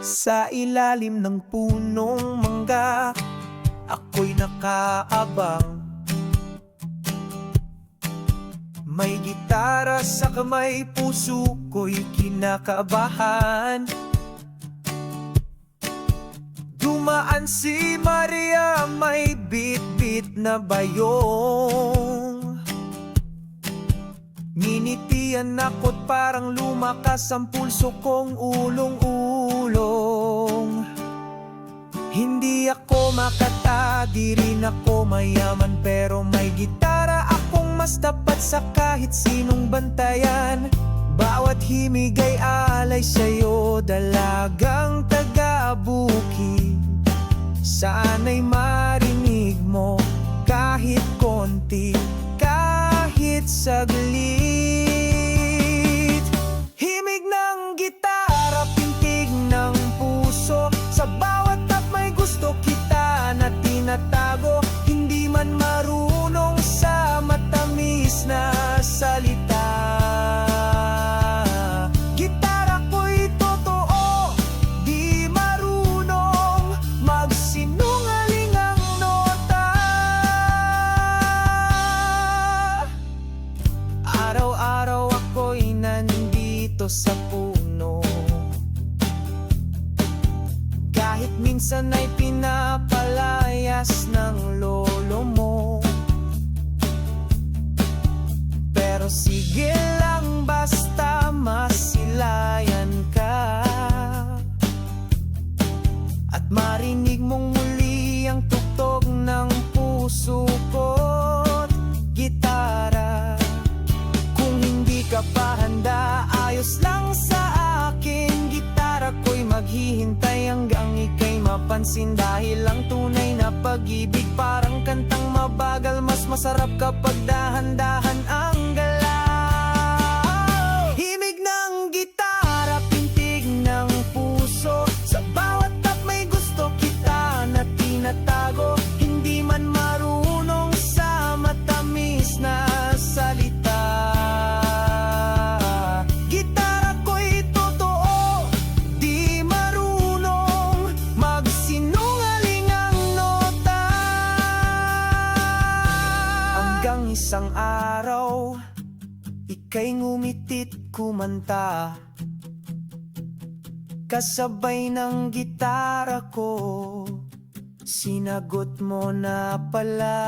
Sa ilalim ng punong mangga, ako'y nakaabang. May gitara sa kamay, puso ko'y kinakabahan. Dumaan si Maria, may bit-bit na bayong. Ninitian ako't parang lumakas ang pulso kong ulong-ulong. Hindi ako makata, di rin ako mayaman, pero may gitara akong mas tapat sa kahit sinong bantayan. Bawat himig ay alay sa'yo, dalagang taga-bukid. Sana'y marinig mo kahit konti, kahit saglit. Himig ng gitara, pintig ng puso, sa bawat tap may gusto kita na tinatago. Hindi man marunong sa matamis na salita, gitara ko'y totoo, di marunong magsinungaling ang nota. Araw-araw ako'y nandito sa puno, kahit minsan ay pinapalayas ng lolo mo. Pero sige lang, basta masilayan ka at marinig mong muli ang tugtog ng puso ko't gitara. Kung hindi ka pa handa, ayos lang sa akin, gitara ko'y maghihintay hanggang ika'y mapansin. Dahil ang tunay na pag-ibig parang kantang mabagal, mas masarap kapag dahan-dahan ang galaw. Himig ng gitara, pintig ng puso, sa bawat tap may gusto kita na tinatago. Hindi man marunong sa matamis na salita, gitara ko'y totoo, di marunong magsinungaling ang nota. Hanggang isang araw, ika'y ngumitit kumanta, kasabay ng gitara ko, sinagot mo na pala.